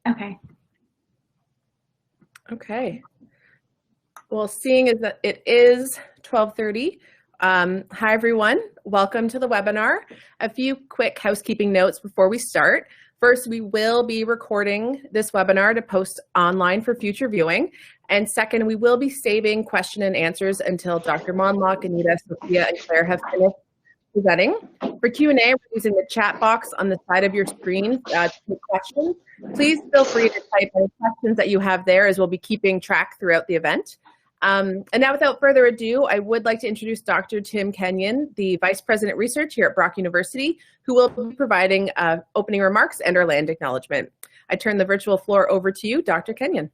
Okay. Okay. Well, seeing as that it is 12:30, hi everyone. Welcome to the webinar. A few quick housekeeping notes before we start. First, we will be recording this webinar to post online for future viewing. And second, we will be saving question and answers until Dr. Mondloch, Anita, Sophia, and Claire have finished presenting. For Q&A, we're using the chat box on the side of your screen to take questions. Please feel free to type any questions that you have there, as we'll be keeping track throughout the event. And now, without further ado, I would like to introduce Dr. Tim Kenyon, the Vice President Research here at Brock University, who will be providing opening remarks and our land acknowledgement. I turn the virtual floor over to you, Dr. Kenyon.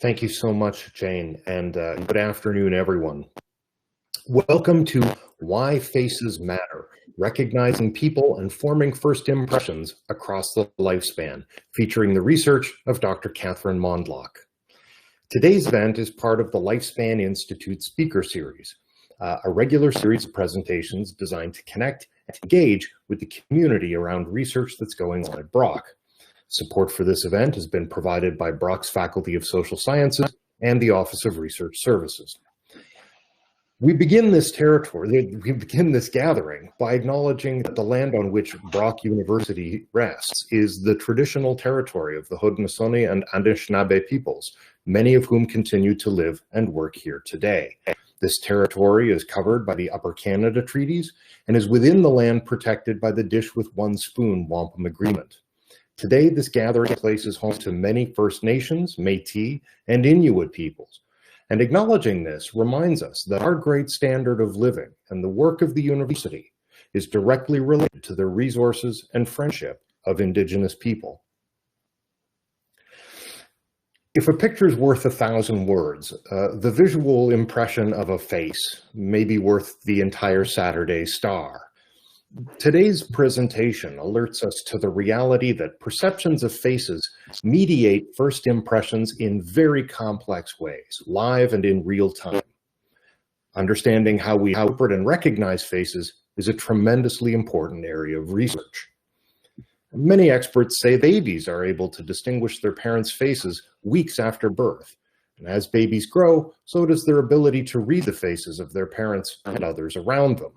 Thank you so much, Jane, and good afternoon, everyone. Welcome to Why Faces Matter, Recognizing People and Forming First Impressions Across the Lifespan, featuring the research of Dr. Cathy Mondloch. Today's event is part of the Lifespan Institute Speaker Series, a regular series of presentations designed to connect and engage with the community around research that's going on at Brock. Support for this event has been provided by Brock's Faculty of Social Sciences and the Office of Research Services. We begin this gathering by acknowledging that the land on which Brock University rests is the traditional territory of the Haudenosaunee and Anishinaabe peoples, many of whom continue to live and work here today. This territory is covered by the Upper Canada Treaties and is within the land protected by the Dish with One Spoon Wampum Agreement. Today, this gathering place is home to many First Nations, Métis, and Inuit peoples. And acknowledging this reminds us that our great standard of living and the work of the university is directly related to the resources and friendship of Indigenous people. If a picture is worth 1,000 words, the visual impression of a face may be worth the entire Saturday Star. Today's presentation alerts us to the reality that perceptions of faces mediate first impressions in very complex ways, live and in real time. Understanding how we interpret and recognize faces is a tremendously important area of research. Many experts say babies are able to distinguish their parents' faces weeks after birth. And as babies grow, so does their ability to read the faces of their parents and others around them.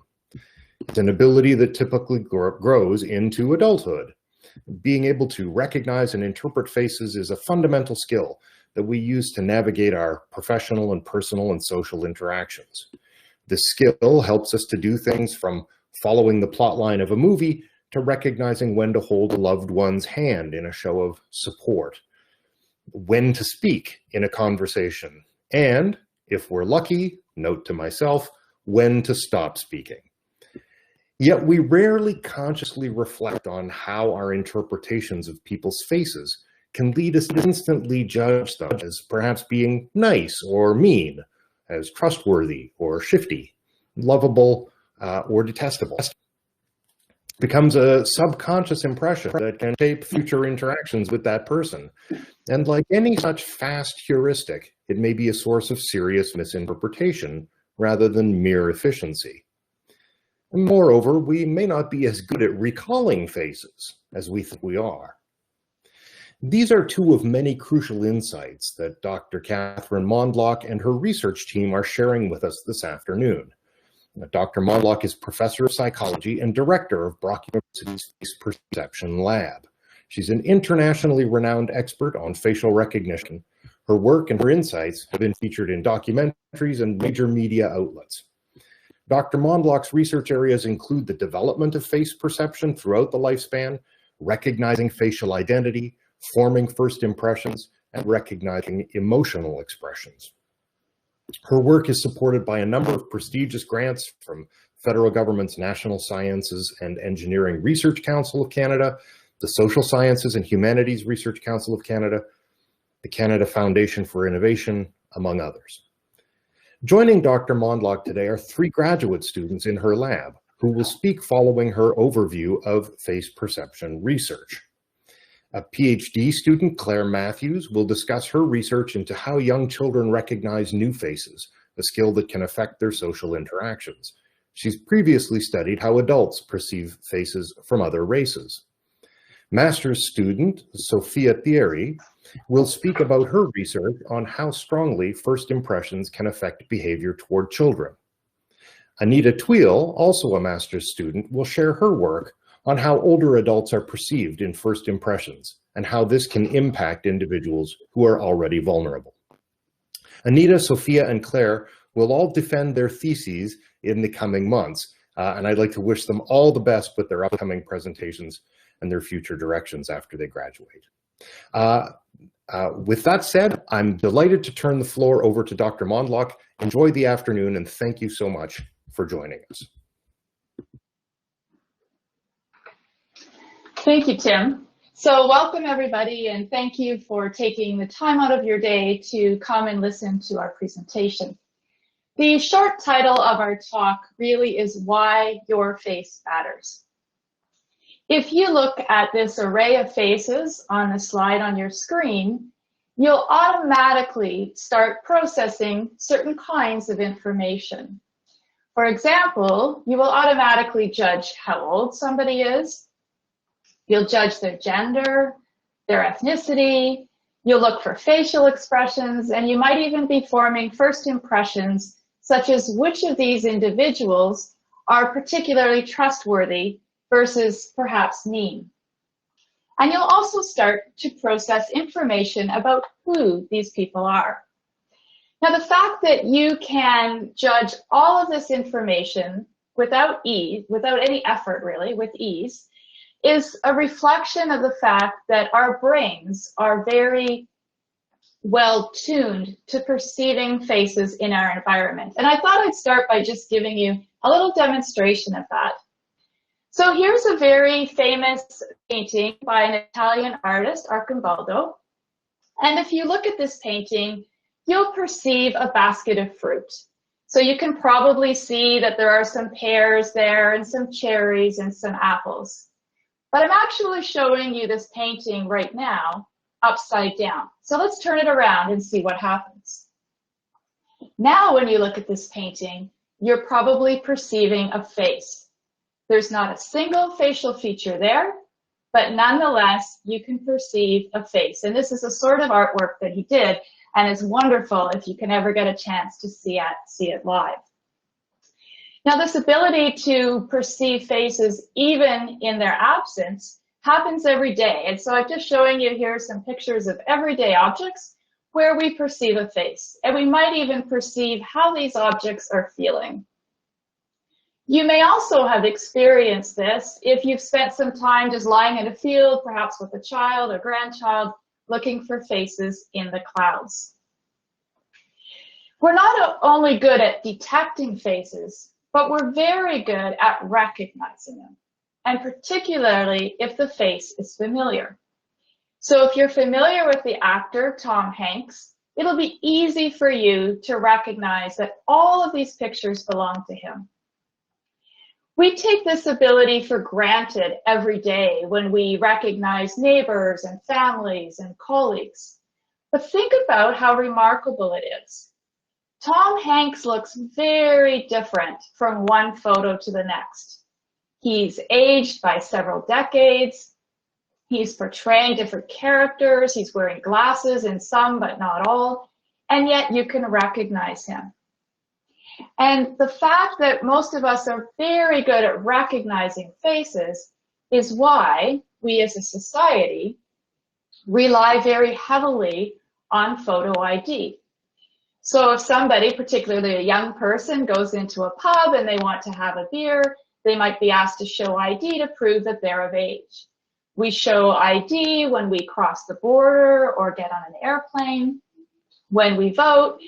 It's an ability that typically grows into adulthood. Being able to recognize and interpret faces is a fundamental skill that we use to navigate our professional and personal and social interactions. This skill helps us to do things from following the plot line of a movie to recognizing when to hold a loved one's hand in a show of support, when to speak in a conversation, and, if we're lucky, note to myself, when to stop speaking. Yet we rarely consciously reflect on how our interpretations of people's faces can lead us to instantly judge them as perhaps being nice or mean, as trustworthy or shifty, lovable or detestable. It becomes a subconscious impression that can shape future interactions with that person. And like any such fast heuristic, it may be a source of serious misinterpretation rather than mere efficiency. Moreover, we may not be as good at recalling faces as we think we are. These are two of many crucial insights that Dr. Cathy Mondloch and her research team are sharing with us this afternoon. Dr. Mondloch is professor of psychology and director of Brock University's Face Perception Lab. She's an internationally renowned expert on facial recognition. Her work and her insights have been featured in documentaries and major media outlets. Dr. Mondloch's research areas include the development of face perception throughout the lifespan, recognizing facial identity, forming first impressions, and recognizing emotional expressions. Her work is supported by a number of prestigious grants from federal government's National Sciences and Engineering Research Council of Canada, the Social Sciences and Humanities Research Council of Canada, the Canada Foundation for Innovation, among others. Joining Dr. Mondloch today are 3 graduate students in her lab who will speak following her overview of face perception research. A PhD student, Claire Matthews, will discuss her research into how young children recognize new faces, a skill that can affect their social interactions. She's previously studied how adults perceive faces from other races. Master's student Sophia Thierry will speak about her research on how strongly first impressions can affect behavior toward children. Anita Tweel, also a master's student, will share her work on how older adults are perceived in first impressions and how this can impact individuals who are already vulnerable. Anita, Sophia, and Claire will all defend their theses in the coming months, and I'd like to wish them all the best with their upcoming presentations and their future directions after they graduate. With that said, I'm delighted to turn the floor over to Dr. Mondloch. Enjoy the afternoon, and thank you so much for joining us. Thank you, Tim. So welcome everybody, and thank you for taking the time out of your day to come and listen to our presentation. The short title of our talk really is Why Your Face Matters. If you look at this array of faces on the slide on your screen, you'll automatically start processing certain kinds of information. For example, you will automatically judge how old somebody is. You'll judge their gender, their ethnicity. You'll look for facial expressions, and you might even be forming first impressions, such as which of these individuals are particularly trustworthy versus perhaps mean. And you'll also start to process information about who these people are. Now, the fact that you can judge all of this information without any effort really, with ease, is a reflection of the fact that our brains are very well tuned to perceiving faces in our environment. And I thought I'd start by just giving you a little demonstration of that. So here's a very famous painting by an Italian artist, Arcimboldo. And if you look at this painting, you'll perceive a basket of fruit. So you can probably see that there are some pears there and some cherries and some apples. But I'm actually showing you this painting right now upside down. So let's turn it around and see what happens. Now when you look at this painting, you're probably perceiving a face. There's not a single facial feature there, but nonetheless, you can perceive a face. And this is a sort of artwork that he did, and it's wonderful if you can ever get a chance to see it live. Now, this ability to perceive faces, even in their absence, happens every day. And so I'm just showing you here some pictures of everyday objects where we perceive a face. And we might even perceive how these objects are feeling. You may also have experienced this if you've spent some time just lying in a field, perhaps with a child or grandchild, looking for faces in the clouds. We're not only good at detecting faces, but we're very good at recognizing them, and particularly if the face is familiar. So if you're familiar with the actor Tom Hanks, it'll be easy for you to recognize that all of these pictures belong to him. We take this ability for granted every day when we recognize neighbors and families and colleagues. But think about how remarkable it is. Tom Hanks looks very different from one photo to the next. He's aged by several decades. He's portraying different characters. He's wearing glasses in some, but not all. And yet you can recognize him. And the fact that most of us are very good at recognizing faces is why we as a society rely very heavily on photo ID. So if somebody, particularly a young person, goes into a pub and they want to have a beer, they might be asked to show ID to prove that they're of age. We show ID when we cross the border or get on an airplane, when we vote.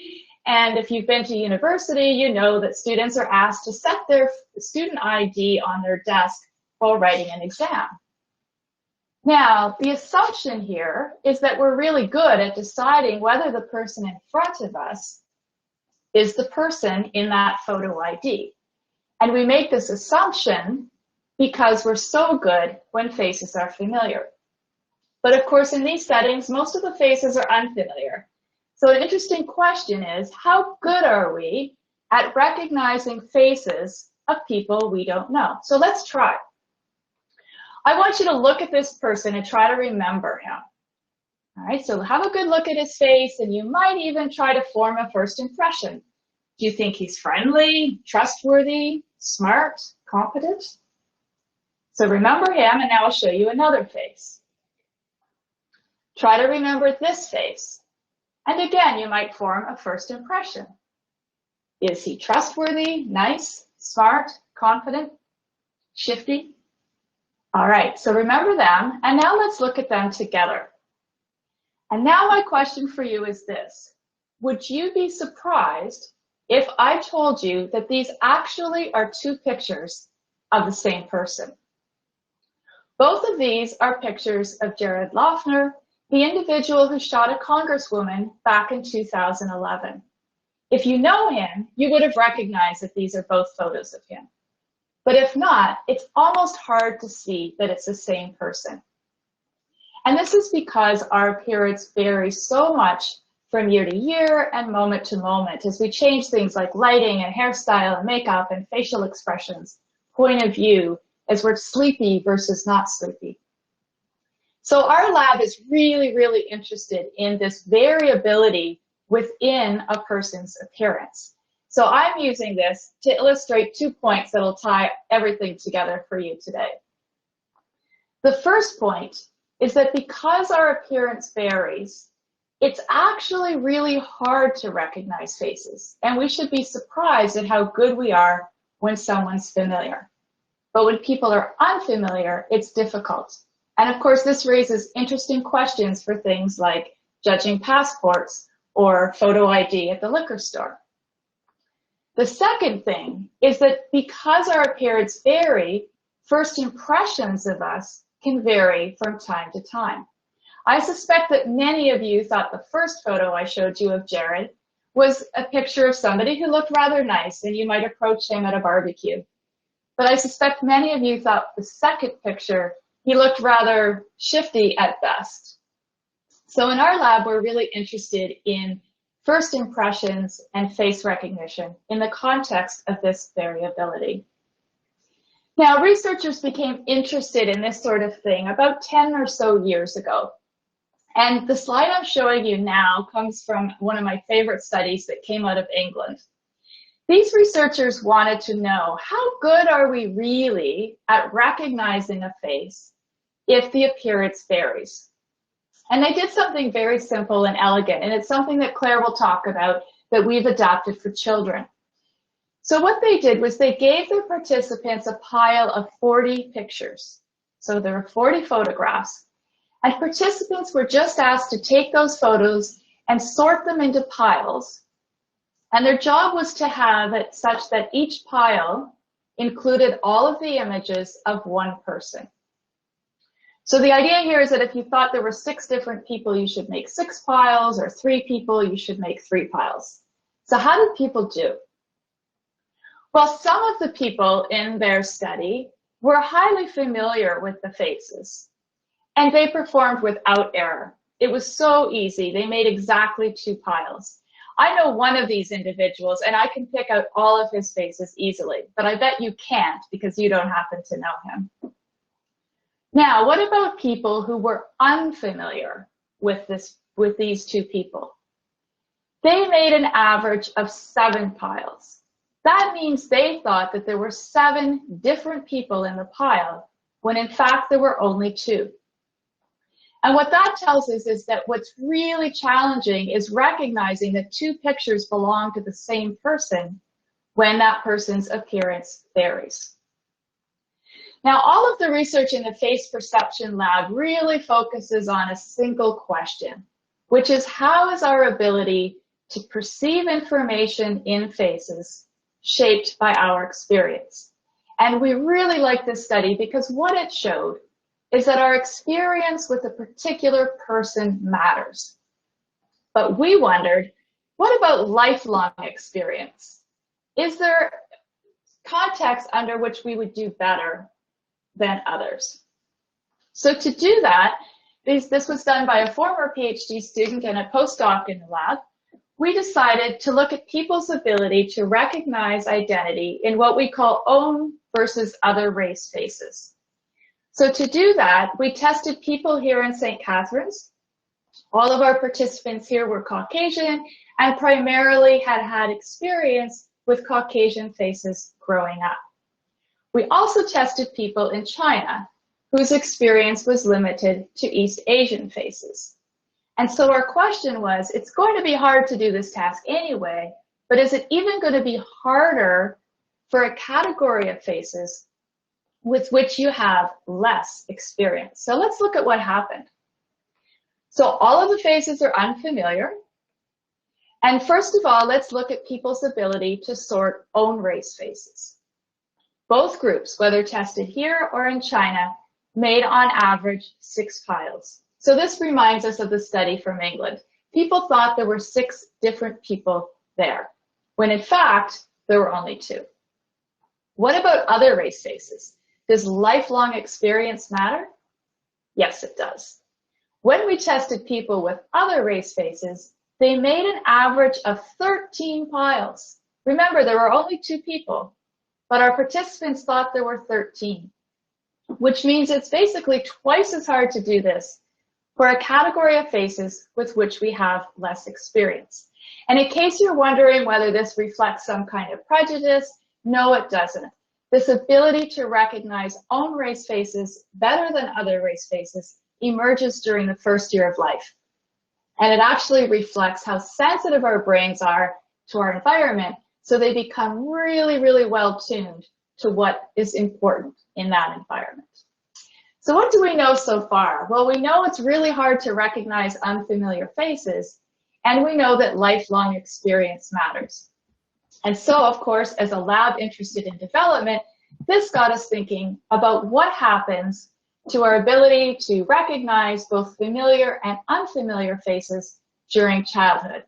And if you've been to university, you know that students are asked to set their student ID on their desk while writing an exam. Now, the assumption here is that we're really good at deciding whether the person in front of us is the person in that photo ID. And we make this assumption because we're so good when faces are familiar. But of course, in these settings, most of the faces are unfamiliar. So an interesting question is, how good are we at recognizing faces of people we don't know? So let's try. I want you to look at this person and try to remember him. All right, so have a good look at his face, and you might even try to form a first impression. Do you think he's friendly, trustworthy, smart, competent? So remember him, and now I'll show you another face. Try to remember this face. And again, you might form a first impression. Is he trustworthy, nice, smart, confident, shifty? All right, so remember them, and now let's look at them together. And now my question for you is this. Would you be surprised if I told you that these actually are two pictures of the same person? Both of these are pictures of Jared Loughner, the individual who shot a congresswoman back in 2011. If you know him, you would have recognized that these are both photos of him. But if not, it's almost hard to see that it's the same person. And this is because our appearance varies so much from year to year and moment to moment as we change things like lighting and hairstyle and makeup and facial expressions, point of view, as we're sleepy versus not sleepy. So our lab is really, really interested in this variability within a person's appearance. So I'm using this to illustrate 2 points that will tie everything together for you today. The first point is that because our appearance varies, it's actually really hard to recognize faces, and we should be surprised at how good we are when someone's familiar. But when people are unfamiliar, it's difficult. And of course, this raises interesting questions for things like judging passports or photo ID at the liquor store. The second thing is that because our appearance vary, first impressions of us can vary from time to time. I suspect that many of you thought the first photo I showed you of Jared was a picture of somebody who looked rather nice and you might approach him at a barbecue. But I suspect many of you thought the second picture, he looked rather shifty at best. So in our lab, we're really interested in first impressions and face recognition in the context of this variability. Now, researchers became interested in this sort of thing about 10 or so years ago. And the slide I'm showing you now comes from one of my favorite studies that came out of England. These researchers wanted to know, how good are we really at recognizing a face if the appearance varies? And they did something very simple and elegant, and it's something that Claire will talk about that we've adapted for children. So what they did was they gave their participants a pile of 40 pictures. So there were 40 photographs, and participants were just asked to take those photos and sort them into piles. And their job was to have it such that each pile included all of the images of one person. So the idea here is that if you thought there were 6 different people, you should make 6 piles, or 3 people, you should make 3 piles. So how did people do? Well, some of the people in their study were highly familiar with the faces, and they performed without error. It was so easy. They made exactly 2 piles. I know one of these individuals, and I can pick out all of his faces easily, but I bet you can't because you don't happen to know him. Now, what about people who were unfamiliar with these 2 people? They made an average of 7 piles. That means they thought that there were 7 different people in the pile, when in fact there were only 2. And what that tells us is that what's really challenging is recognizing that 2 pictures belong to the same person when that person's appearance varies. Now, all of the research in the face perception lab really focuses on a single question, which is how is our ability to perceive information in faces shaped by our experience? And we really like this study because what it showed is that our experience with a particular person matters. But we wondered, what about lifelong experience? Is there context under which we would do better than others? So to do that, this was done by a former PhD student and a postdoc in the lab. We decided to look at people's ability to recognize identity in what we call own versus other race faces. So to do that, we tested people here in St. Catharines. All of our participants here were Caucasian and primarily had experience with Caucasian faces growing up. We also tested people in China whose experience was limited to East Asian faces. And so our question was, it's going to be hard to do this task anyway, but is it even going to be harder for a category of faces with which you have less experience? So let's look at what happened. So all of the faces are unfamiliar. And first of all, let's look at people's ability to sort own race faces. Both groups, whether tested here or in China, made on average 6 piles. So this reminds us of the study from England. People thought there were 6 different people there, when in fact, there were only 2. What about other race faces? Does lifelong experience matter? Yes, it does. When we tested people with other race faces, they made an average of 13 piles. Remember, there were only 2 people, but our participants thought there were 13, which means it's basically twice as hard to do this for a category of faces with which we have less experience. And in case you're wondering whether this reflects some kind of prejudice, no, it doesn't. This ability to recognize own race faces better than other race faces emerges during the first year of life. And it actually reflects how sensitive our brains are to our environment, so they become really, really well tuned to what is important in that environment. So what do we know so far? Well, we know it's really hard to recognize unfamiliar faces, and we know that lifelong experience matters. And so, of course, as a lab interested in development, this got us thinking about what happens to our ability to recognize both familiar and unfamiliar faces during childhood.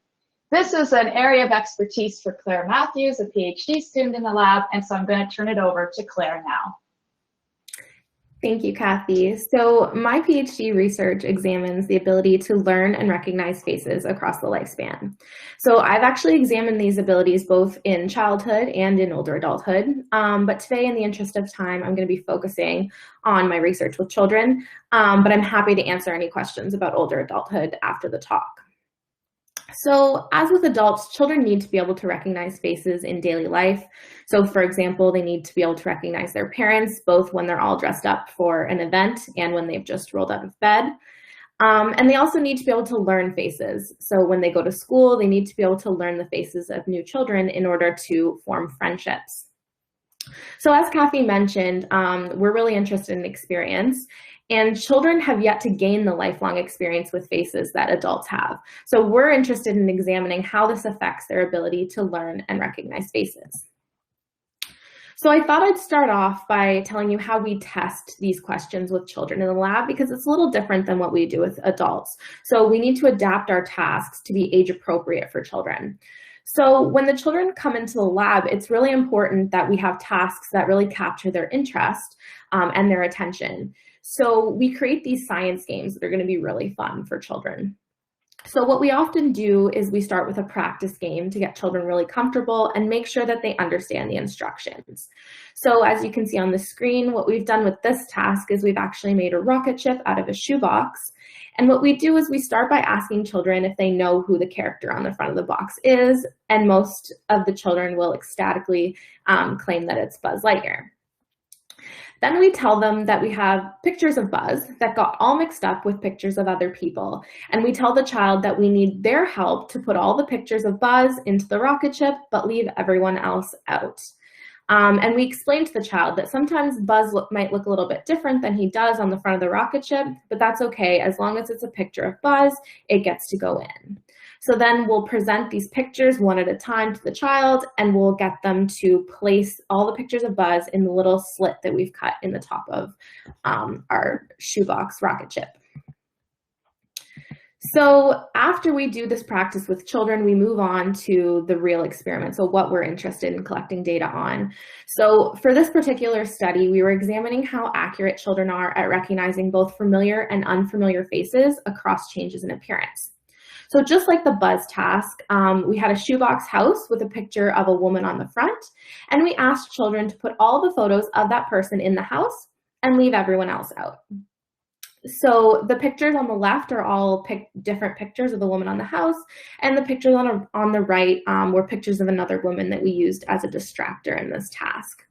This is an area of expertise for Claire Matthews, a PhD student in the lab, and so I'm going to turn it over to Claire now. Thank you, Cathy. So my PhD research examines the ability to learn and recognize faces across the lifespan. So I've actually examined these abilities both in childhood and in older adulthood. But today, in the interest of time, I'm going to be focusing on my research with children, but I'm happy to answer any questions about older adulthood after the talk. So as with adults, children need to be able to recognize faces in daily life. So for example, they need to be able to recognize their parents, both when they're all dressed up for an event and when they've just rolled out of bed. And they also need to be able to learn faces. So when they go to school, they need to be able to learn the faces of new children in order to form friendships. So as Cathy mentioned, we're really interested in experience. And children have yet to gain the lifelong experience with faces that adults have. So we're interested in examining how this affects their ability to learn and recognize faces. So I thought I'd start off by telling you how we test these questions with children in the lab, because it's a little different than what we do with adults. So we need to adapt our tasks to be age appropriate for children. So when the children come into the lab, it's really important that we have tasks that really capture their interest and their attention. So we create these science games that are going to be really fun for children. So what we often do is we start with a practice game to get children really comfortable and make sure that they understand the instructions. So as you can see on the screen, what we've done with this task is we've actually made a rocket ship out of a shoebox. And what we do is we start by asking children if they know who the character on the front of the box is, and most of the children will ecstatically claim that it's Buzz Lightyear. Then we tell them that we have pictures of Buzz that got all mixed up with pictures of other people. And we tell the child that we need their help to put all the pictures of Buzz into the rocket ship, but leave everyone else out. And we explain to the child that sometimes Buzz might look a little bit different than he does on the front of the rocket ship, but that's okay. As long as it's a picture of Buzz, it gets to go in. So then we'll present these pictures one at a time to the child, and we'll get them to place all the pictures of Buzz in the little slit that we've cut in the top of our shoebox rocket ship. So after we do this practice with children, we move on to the real experiment, so what we're interested in collecting data on. So for this particular study, we were examining how accurate children are at recognizing both familiar and unfamiliar faces across changes in appearance. So just like the Buzz task, we had a shoebox house with a picture of a woman on the front, and we asked children to put all the photos of that person in the house and leave everyone else out. So the pictures on the left are all different pictures of the woman on the house, and the pictures on the right were pictures of another woman that we used as a distractor in this task.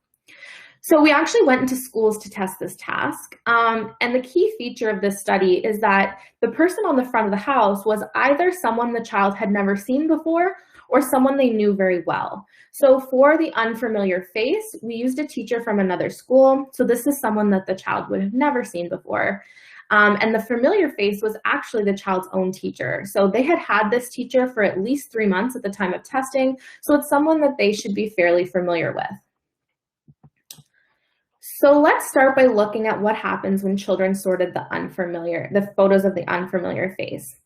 So we actually went into schools to test this task, and the key feature of this study is that the person on the front of the house was either someone the child had never seen before or someone they knew very well. So for the unfamiliar face, we used a teacher from another school. So this is someone that the child would have never seen before. And the familiar face was actually the child's own teacher. So they had had this teacher for at least 3 months at the time of testing. So it's someone that they should be fairly familiar with. So let's start by looking at what happens when children sorted the photos of the unfamiliar face.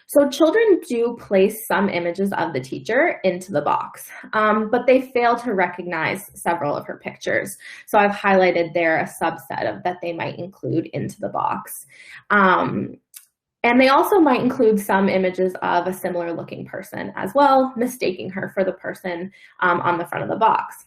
So children do place some images of the teacher into the box, but they fail to recognize several of her pictures. So I've highlighted there a subset of that they might include into the box. And they also might include some images of a similar looking person as well, mistaking her for the person on the front of the box.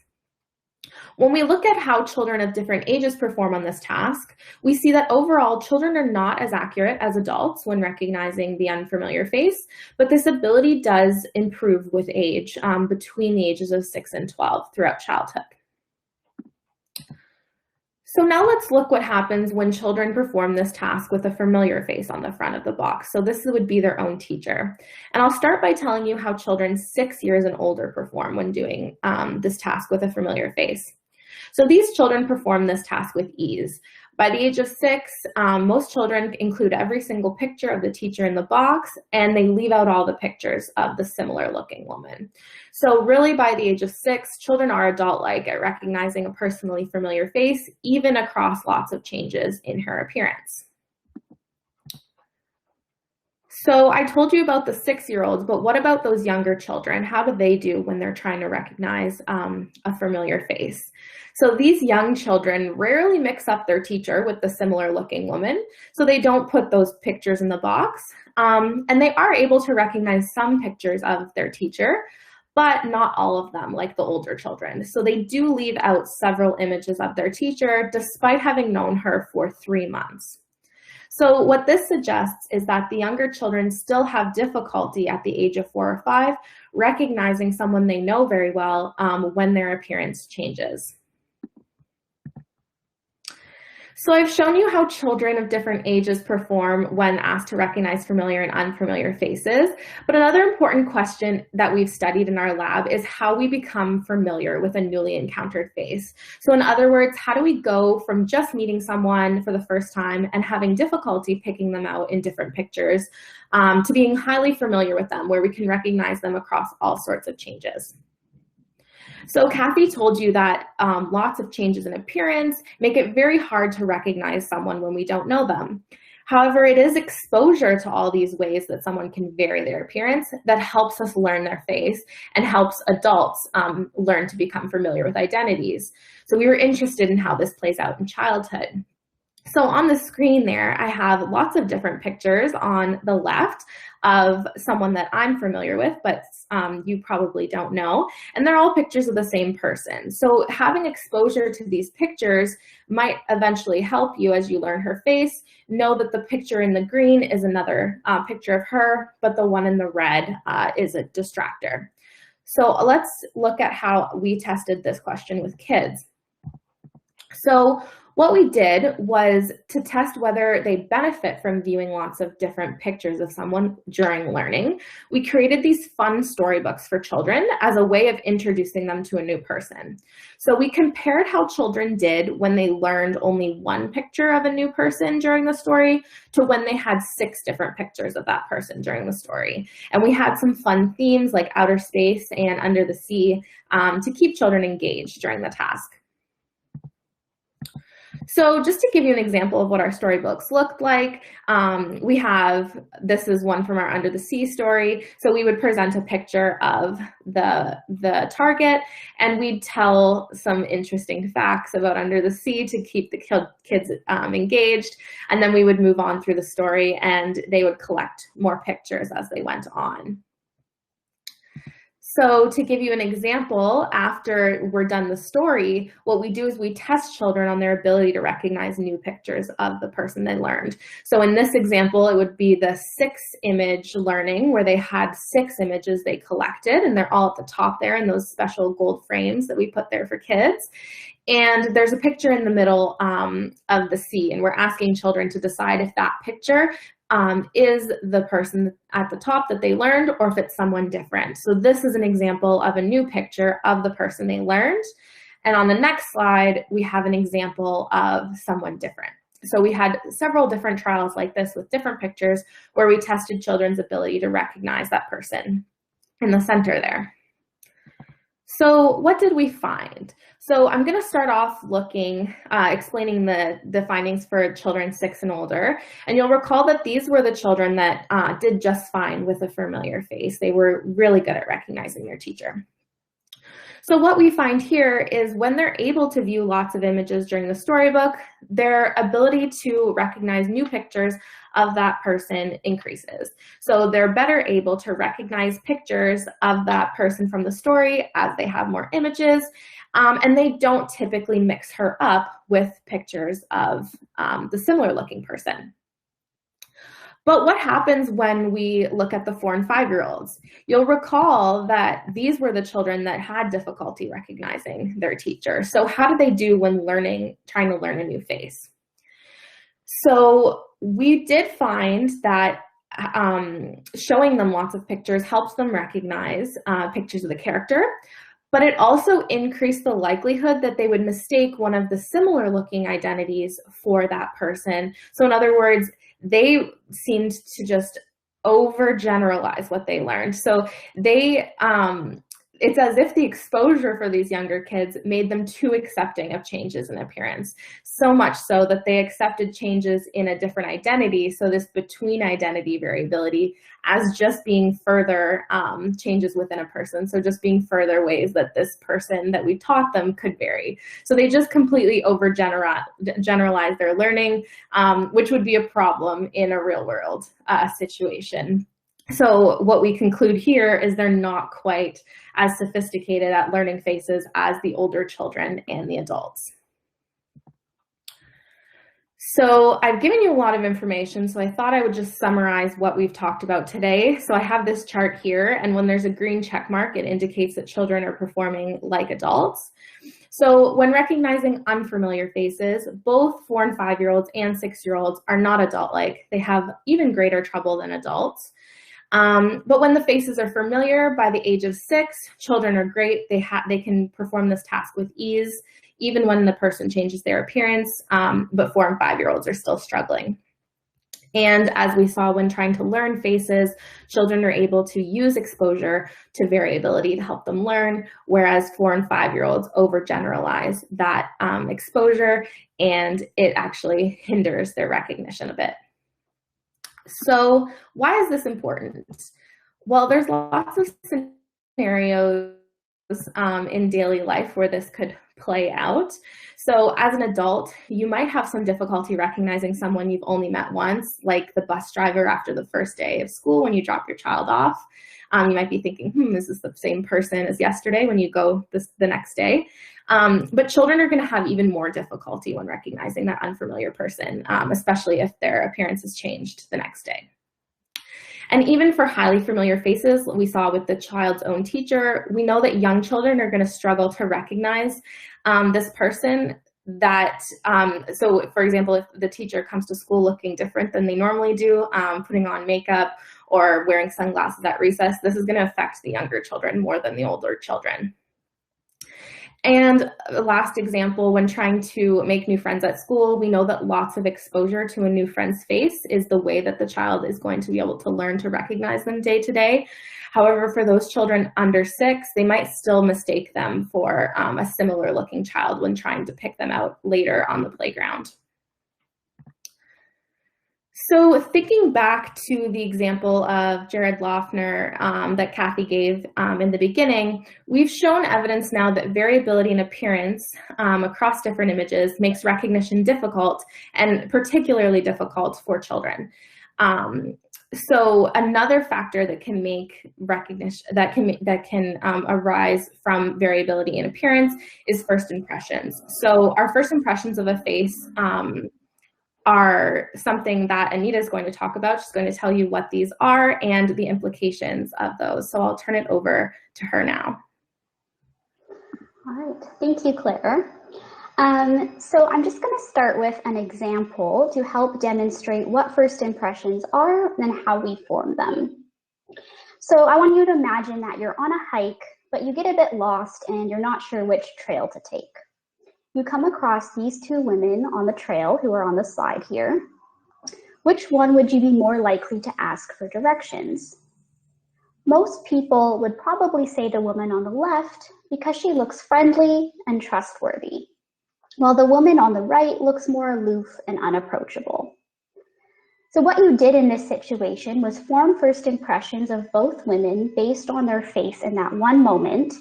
When we look at how children of different ages perform on this task, we see that overall children are not as accurate as adults when recognizing the unfamiliar face, but this ability does improve with age between the ages of 6 and 12 throughout childhood. So now let's look what happens when children perform this task with a familiar face on the front of the box. So this would be their own teacher. And I'll start by telling you how children 6 years and older perform when doing this task with a familiar face. So these children perform this task with ease. By the age of 6, most children include every single picture of the teacher in the box, and they leave out all the pictures of the similar looking woman. So really by the age of 6, children are adult-like at recognizing a personally familiar face, even across lots of changes in her appearance. So I told you about the 6-year-olds, but what about those younger children? How do they do when they're trying to recognize a familiar face? So these young children rarely mix up their teacher with the similar looking woman, so they don't put those pictures in the box. And they are able to recognize some pictures of their teacher, but not all of them, like the older children. So they do leave out several images of their teacher, despite having known her for 3 months. So what this suggests is that the younger children still have difficulty at the age of 4 or 5 recognizing someone they know very well when their appearance changes. So I've shown you how children of different ages perform when asked to recognize familiar and unfamiliar faces. But another important question that we've studied in our lab is how we become familiar with a newly encountered face. So in other words, how do we go from just meeting someone for the first time and having difficulty picking them out in different pictures to being highly familiar with them, where we can recognize them across all sorts of changes. So Cathy told you that lots of changes in appearance make it very hard to recognize someone when we don't know them. However, it is exposure to all these ways that someone can vary their appearance that helps us learn their face and helps adults learn to become familiar with identities. So we were interested in how this plays out in childhood. So on the screen there, I have lots of different pictures on the left of someone that I'm familiar with, but you probably don't know. And they're all pictures of the same person. So having exposure to these pictures might eventually help you as you learn her face, know that the picture in the green is another picture of her, but the one in the red is a distractor. So let's look at how we tested this question with kids. So what we did was to test whether they benefit from viewing lots of different pictures of someone during learning. We created these fun storybooks for children as a way of introducing them to a new person. So we compared how children did when they learned only one picture of a new person during the story to when they had 6 different pictures of that person during the story. And we had some fun themes like outer space and under the sea to keep children engaged during the task. So just to give you an example of what our storybooks looked like, this is one from our Under the Sea story. So we would present a picture of the target, and we'd tell some interesting facts about Under the Sea to keep the kids engaged. And then we would move on through the story, and they would collect more pictures as they went on. So to give you an example, after we're done the story, what we do is we test children on their ability to recognize new pictures of the person they learned. So in this example, it would be the 6-image learning, where they had 6 images they collected, and they're all at the top there in those special gold frames that we put there for kids. And there's a picture in the middle of the sea, and we're asking children to decide if that picture is the person at the top that they learned, or if it's someone different. So this is an example of a new picture of the person they learned. And on the next slide, we have an example of someone different. So we had several different trials like this with different pictures where we tested children's ability to recognize that person in the center there. So what did we find? So I'm going to start off explaining the findings for children 6 and older. And you'll recall that these were the children that did just fine with a familiar face. They were really good at recognizing their teacher. So what we find here is when they're able to view lots of images during the storybook, their ability to recognize new pictures of that person increases. So they're better able to recognize pictures of that person from the story as they have more images, and they don't typically mix her up with pictures of the similar looking person. But what happens when we look at the 4- and 5-year-olds? You'll recall that these were the children that had difficulty recognizing their teacher. So how did they do when trying to learn a new face? So we did find that showing them lots of pictures helps them recognize pictures of the character, but it also increased the likelihood that they would mistake one of the similar looking identities for that person. So in other words, they seemed to just overgeneralize what they learned. So it's as if the exposure for these younger kids made them too accepting of changes in appearance, so much so that they accepted changes in a different identity, so this between identity variability, as just being further changes within a person, so just being further ways that this person that we taught them could vary. So they just completely overgeneralize their learning, which would be a problem in a real world situation. So what we conclude here is they're not quite as sophisticated at learning faces as the older children and the adults. So I've given you a lot of information, so I thought I would just summarize what we've talked about today. So I have this chart here, and when there's a green check mark, it indicates that children are performing like adults. So when recognizing unfamiliar faces, both 4- and 5-year-olds and 6-year-olds are not adult-like. They have even greater trouble than adults. But when the faces are familiar by the age of 6, children are great. They can perform this task with ease, even when the person changes their appearance, but 4- and 5-year-olds are still struggling. And as we saw when trying to learn faces, children are able to use exposure to variability to help them learn, whereas 4- and 5-year-olds overgeneralize that exposure, and it actually hinders their recognition a bit. So why is this important? Well, there's lots of scenarios in daily life where this could play out. So as an adult, you might have some difficulty recognizing someone you've only met once, like the bus driver after the first day of school when you drop your child off. You might be thinking, is this the same person as yesterday when you go the next day? But children are going to have even more difficulty when recognizing that unfamiliar person, especially if their appearance has changed the next day. And even for highly familiar faces, we saw with the child's own teacher, we know that young children are going to struggle to recognize this person that, so for example, if the teacher comes to school looking different than they normally do, putting on makeup or wearing sunglasses at recess, this is going to affect the younger children more than the older children. And last example, when trying to make new friends at school, we know that lots of exposure to a new friend's face is the way that the child is going to be able to learn to recognize them day to day. However, for those children under 6, they might still mistake them for a similar looking child when trying to pick them out later on the playground. So thinking back to the example of Jared Loeffner that Cathy gave in the beginning, we've shown evidence now that variability in appearance across different images makes recognition difficult, and particularly difficult for children. So another factor that can make recognition that can arise from variability in appearance is first impressions. So our first impressions of a face are something that Anita is going to talk about. She's going to tell you what these are and the implications of those. So I'll turn it over to her now. All right, thank you, Claire. So I'm just going to start with an example to help demonstrate what first impressions are and how we form them. So I want you to imagine that you're on a hike, but you get a bit lost and you're not sure which trail to take. You come across these two women on the trail who are on the slide here. Which one would you be more likely to ask for directions? Most people would probably say the woman on the left because she looks friendly and trustworthy, while the woman on the right looks more aloof and unapproachable. So what you did in this situation was form first impressions of both women based on their face in that one moment,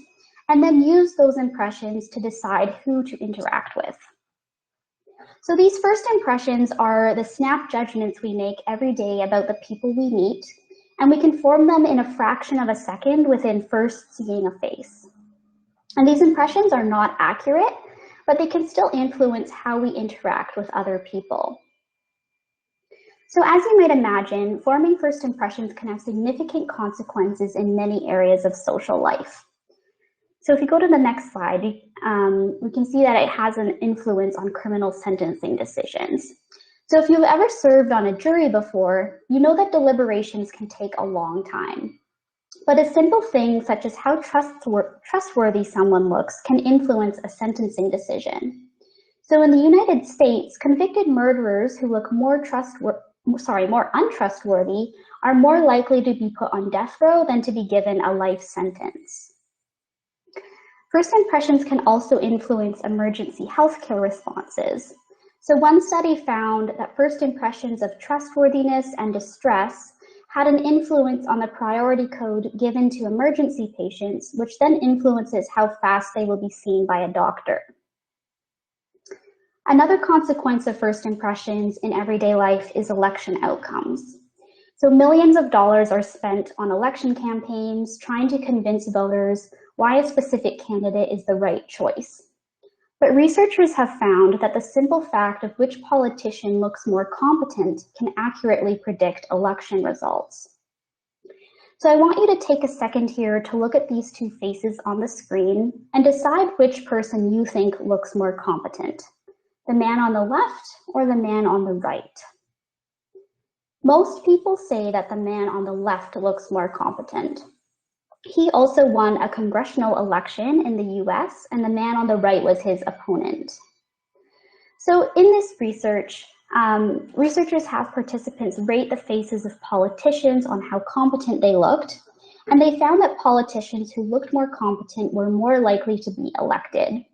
and then use those impressions to decide who to interact with. So these first impressions are the snap judgments we make every day about the people we meet, and we can form them in a fraction of a second within first seeing a face. And these impressions are not accurate, but they can still influence how we interact with other people. So as you might imagine, forming first impressions can have significant consequences in many areas of social life. So if you go to the next slide, we can see that it has an influence on criminal sentencing decisions. So if you've ever served on a jury before, you know that deliberations can take a long time. But a simple thing such as how trustworthy someone looks can influence a sentencing decision. So in the United States, convicted murderers who look more untrustworthy are more likely to be put on death row than to be given a life sentence. First impressions can also influence emergency healthcare responses. So one study found that first impressions of trustworthiness and distress had an influence on the priority code given to emergency patients, which then influences how fast they will be seen by a doctor. Another consequence of first impressions in everyday life is election outcomes. So millions of dollars are spent on election campaigns trying to convince voters why a specific candidate is the right choice. But researchers have found that the simple fact of which politician looks more competent can accurately predict election results. So I want you to take a second here to look at these two faces on the screen and decide which person you think looks more competent, the man on the left or the man on the right. Most people say that the man on the left looks more competent. He also won a congressional election in the US, and the man on the right was his opponent. So in this research, researchers have participants rate the faces of politicians on how competent they looked, and they found that politicians who looked more competent were more likely to be elected.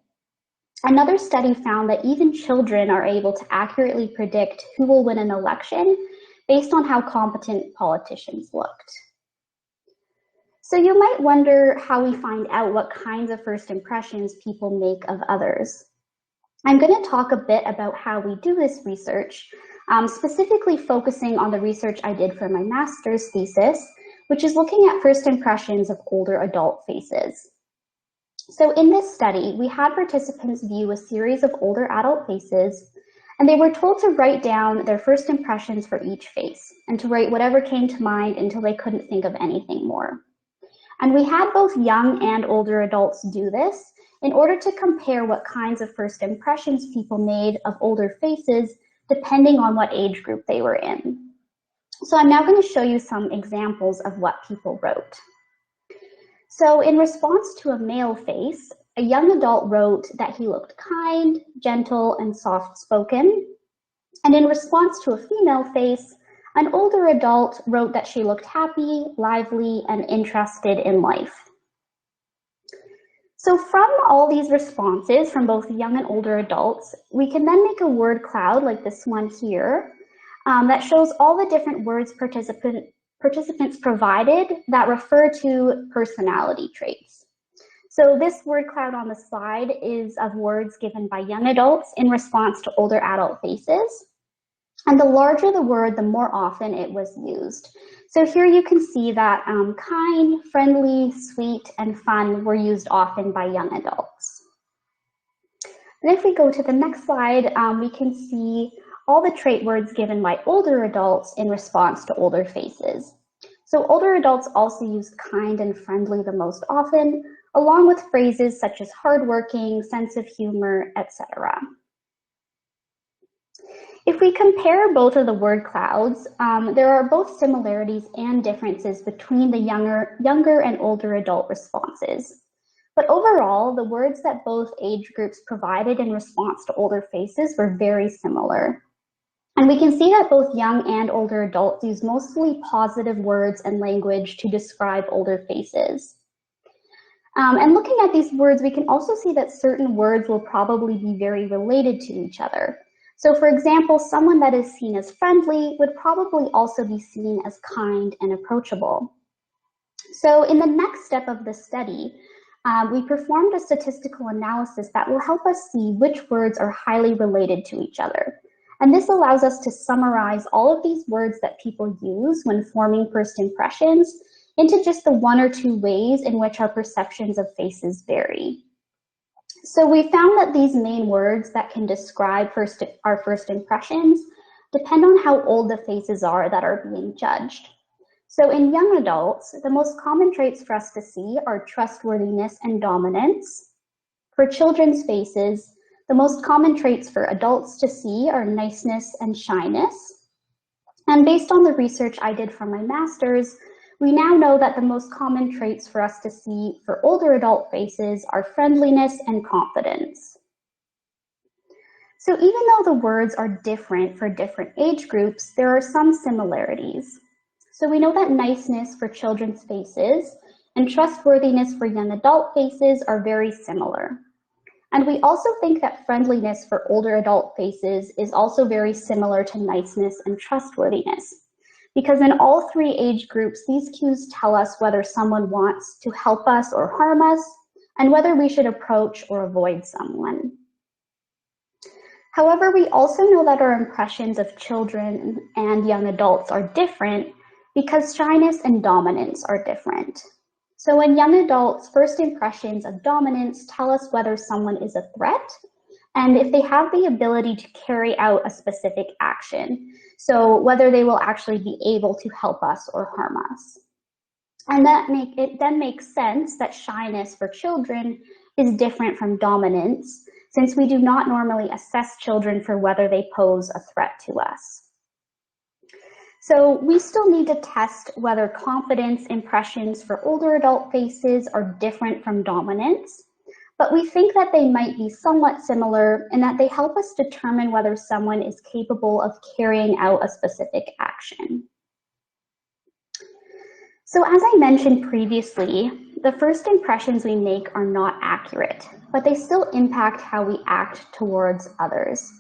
Another study found that even children are able to accurately predict who will win an election based on how competent politicians looked. So you might wonder how we find out what kinds of first impressions people make of others. I'm going to talk a bit about how we do this research, specifically focusing on the research I did for my master's thesis, which is looking at first impressions of older adult faces. So in this study, we had participants view a series of older adult faces, and they were told to write down their first impressions for each face and to write whatever came to mind until they couldn't think of anything more. And we had both young and older adults do this in order to compare what kinds of first impressions people made of older faces depending on what age group they were in. So I'm now going to show you some examples of what people wrote. So in response to a male face, a young adult wrote that he looked kind, gentle, and soft-spoken. And in response to a female face, an older adult wrote that she looked happy, lively, and interested in life. So from all these responses from both young and older adults, we can then make a word cloud like this one here that shows all the different words participants provided that refer to personality traits. So this word cloud on the slide is of words given by young adults in response to older adult faces. And the larger the word, the more often it was used. So here you can see that kind, friendly, sweet, and fun were used often by young adults. And if we go to the next slide, we can see all the trait words given by older adults in response to older faces. So older adults also use kind and friendly the most often, along with phrases such as hardworking, sense of humor, etc. If we compare both of the word clouds, there are both similarities and differences between the younger and older adult responses. But overall, the words that both age groups provided in response to older faces were very similar. And we can see that both young and older adults use mostly positive words and language to describe older faces. And looking at these words, we can also see that certain words will probably be very related to each other. So for example, someone that is seen as friendly would probably also be seen as kind and approachable. So in the next step of the study, we performed a statistical analysis that will help us see which words are highly related to each other. And this allows us to summarize all of these words that people use when forming first impressions into just the 1 or 2 ways in which our perceptions of faces vary. So we found that these main words that can describe our first impressions depend on how old the faces are that are being judged. So in young adults, the most common traits for us to see are trustworthiness and dominance. For children's faces, the most common traits for adults to see are niceness and shyness. And based on the research I did for my master's, we now know that the most common traits for us to see for older adult faces are friendliness and confidence. So even though the words are different for different age groups, there are some similarities. So we know that niceness for children's faces and trustworthiness for young adult faces are very similar. And we also think that friendliness for older adult faces is also very similar to niceness and trustworthiness. Because in all 3 age groups, these cues tell us whether someone wants to help us or harm us, and whether we should approach or avoid someone. However, we also know that our impressions of children and young adults are different because shyness and dominance are different. So in young adults, first impressions of dominance tell us whether someone is a threat and if they have the ability to carry out a specific action. So whether they will actually be able to help us or harm us. And it then makes sense that shyness for children is different from dominance, since we do not normally assess children for whether they pose a threat to us. So we still need to test whether confidence impressions for older adult faces are different from dominance, but we think that they might be somewhat similar in that they help us determine whether someone is capable of carrying out a specific action. So as I mentioned previously, the first impressions we make are not accurate, but they still impact how we act towards others.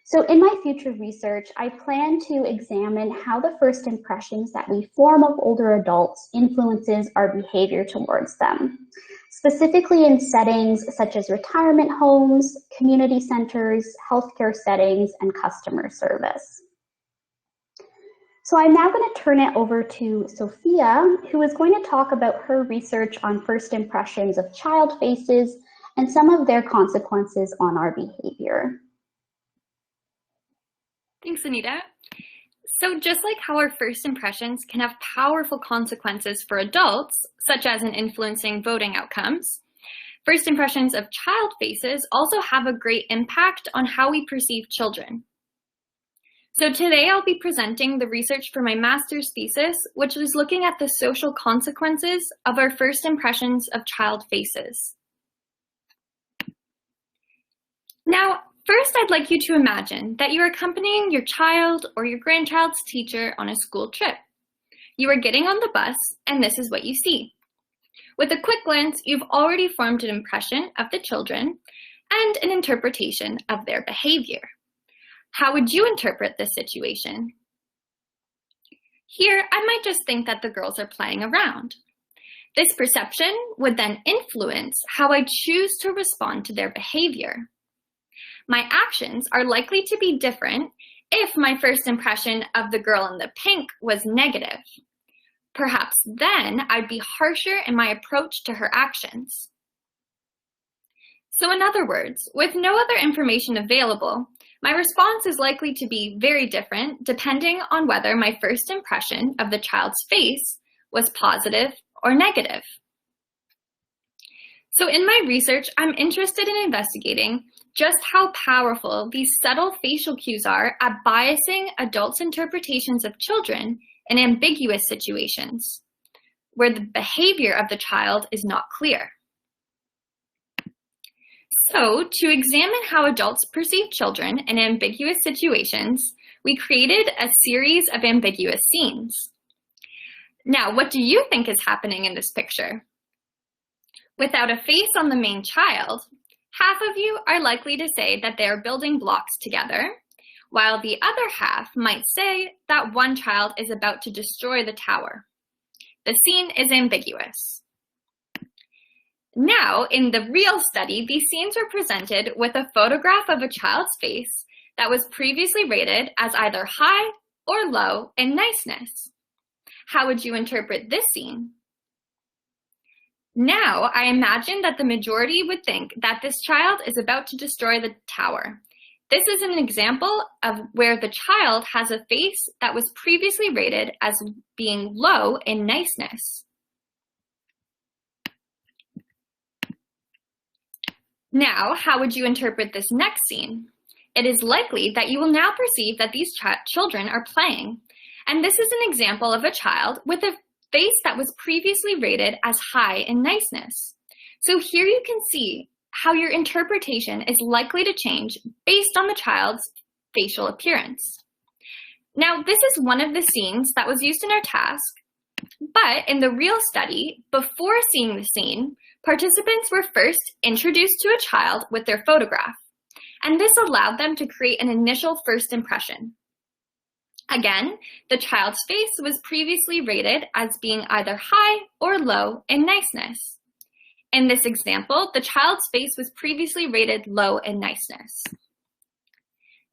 So in my future research, I plan to examine how the first impressions that we form of older adults influences our behavior towards them, specifically in settings such as retirement homes, community centers, healthcare settings, and customer service. So I'm now going to turn it over to Sophia, who is going to talk about her research on first impressions of child faces and some of their consequences on our behavior. Thanks, Anita. So just like how our first impressions can have powerful consequences for adults, such as in influencing voting outcomes, first impressions of child faces also have a great impact on how we perceive children. So today I'll be presenting the research for my master's thesis, which was looking at the social consequences of our first impressions of child faces. Now, first I'd like you to imagine that you're accompanying your child or your grandchild's teacher on a school trip. You are getting on the bus, and this is what you see. With a quick glance, you've already formed an impression of the children and an interpretation of their behavior. How would you interpret this situation? Here, I might just think that the girls are playing around. This perception would then influence how I choose to respond to their behavior. My actions are likely to be different if my first impression of the girl in the pink was negative. Perhaps then I'd be harsher in my approach to her actions. So in other words, with no other information available, my response is likely to be very different depending on whether my first impression of the child's face was positive or negative. So in my research, I'm interested in investigating just how powerful these subtle facial cues are at biasing adults' interpretations of children in ambiguous situations, where the behavior of the child is not clear. So, to examine how adults perceive children in ambiguous situations, we created a series of ambiguous scenes. Now, what do you think is happening in this picture? Without a face on the main child, half of you are likely to say that they are building blocks together, while the other half might say that one child is about to destroy the tower. The scene is ambiguous. Now, in the real study, these scenes were presented with a photograph of a child's face that was previously rated as either high or low in niceness. How would you interpret this scene? Now, I imagine that the majority would think that this child is about to destroy the tower. This is an example of where the child has a face that was previously rated as being low in niceness. Now, how would you interpret this next scene? It is likely that you will now perceive that these children are playing, and this is an example of a child with a face that was previously rated as high in niceness. So here you can see how your interpretation is likely to change based on the child's facial appearance. Now, this is one of the scenes that was used in our task, but in the real study, before seeing the scene, participants were first introduced to a child with their photograph, and this allowed them to create an initial first impression. Again, the child's face was previously rated as being either high or low in niceness. In this example, the child's face was previously rated low in niceness.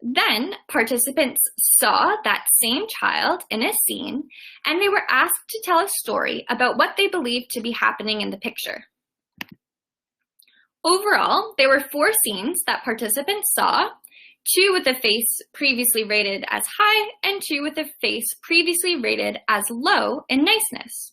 Then, participants saw that same child in a scene, and they were asked to tell a story about what they believed to be happening in the picture. Overall, there were 4 scenes that participants saw, 2 with a face previously rated as high, and 2 with a face previously rated as low in niceness.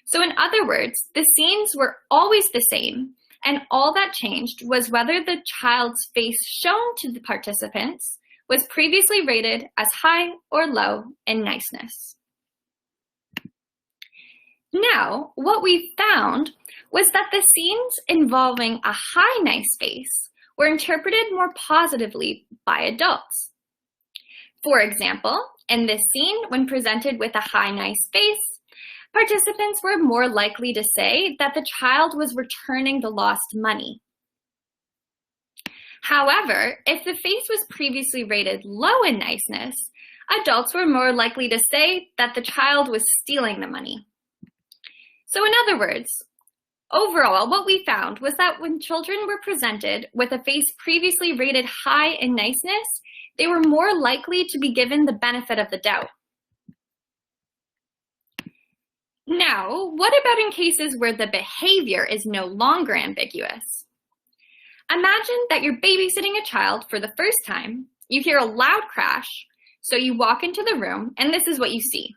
So in other words, the scenes were always the same, and all that changed was whether the child's face shown to the participants was previously rated as high or low in niceness. Now, what we found was that the scenes involving a high nice face were interpreted more positively by adults. For example, in this scene, when presented with a high nice face, participants were more likely to say that the child was returning the lost money. However, if the face was previously rated low in niceness, adults were more likely to say that the child was stealing the money. So in other words, overall, what we found was that when children were presented with a face previously rated high in niceness, they were more likely to be given the benefit of the doubt. Now, what about in cases where the behavior is no longer ambiguous? Imagine that you're babysitting a child for the first time, you hear a loud crash, so you walk into the room, and this is what you see.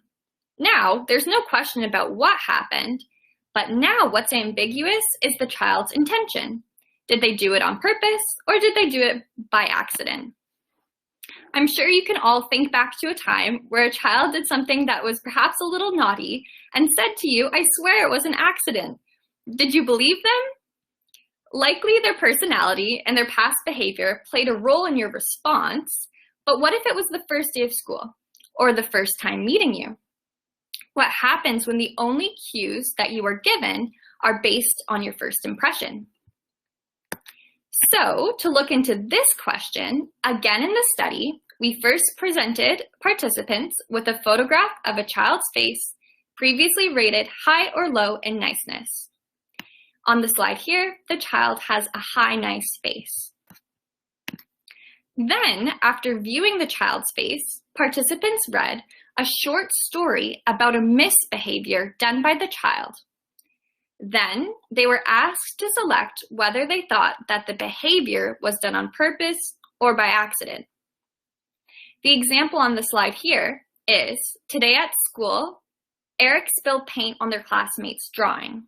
Now, there's no question about what happened, but now what's ambiguous is the child's intention. Did they do it on purpose, or did they do it by accident? I'm sure you can all think back to a time where a child did something that was perhaps a little naughty and said to you, "I swear it was an accident." Did you believe them? Likely their personality and their past behavior played a role in your response, but what if it was the first day of school or the first time meeting you? What happens when the only cues that you are given are based on your first impression? So, to look into this question, again in the study, we first presented participants with a photograph of a child's face previously rated high or low in niceness. On the slide here, the child has a high nice face. Then, after viewing the child's face, participants read a short story about a misbehavior done by the child. Then, they were asked to select whether they thought that the behavior was done on purpose or by accident. The example on the slide here is, today at school, Eric spilled paint on their classmate's drawing.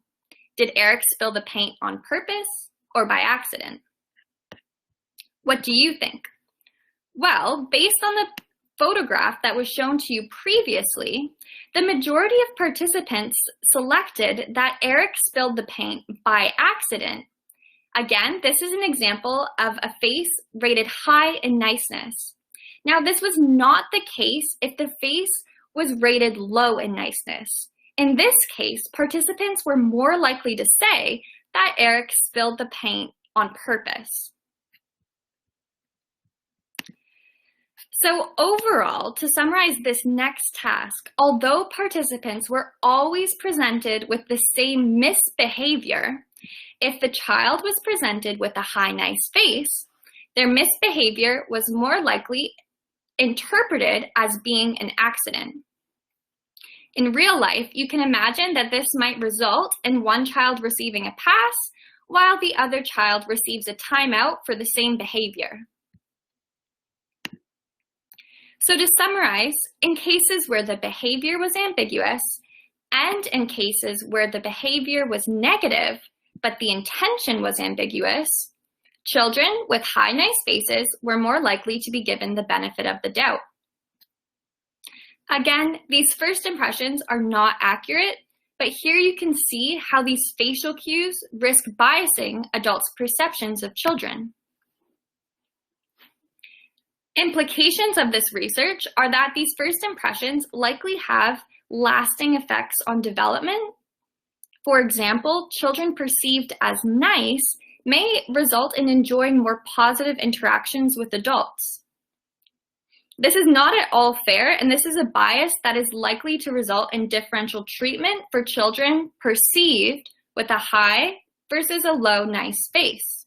Did Eric spill the paint on purpose or by accident? What do you think? Well, based on the photograph that was shown to you previously, the majority of participants selected that Eric spilled the paint by accident. Again, this is an example of a face rated high in niceness. Now, this was not the case if the face was rated low in niceness. In this case, participants were more likely to say that Eric spilled the paint on purpose. So overall, to summarize this next task, although participants were always presented with the same misbehavior, if the child was presented with a high nice face, their misbehavior was more likely interpreted as being an accident. In real life, you can imagine that this might result in one child receiving a pass while the other child receives a timeout for the same behavior. So to summarize, in cases where the behavior was ambiguous and in cases where the behavior was negative but the intention was ambiguous, children with high nice faces were more likely to be given the benefit of the doubt. Again, these first impressions are not accurate, but here you can see how these facial cues risk biasing adults' perceptions of children. Implications of this research are that these first impressions likely have lasting effects on development. For example, children perceived as nice may result in enjoying more positive interactions with adults. This is not at all fair, and this is a bias that is likely to result in differential treatment for children perceived with a high versus a low nice face.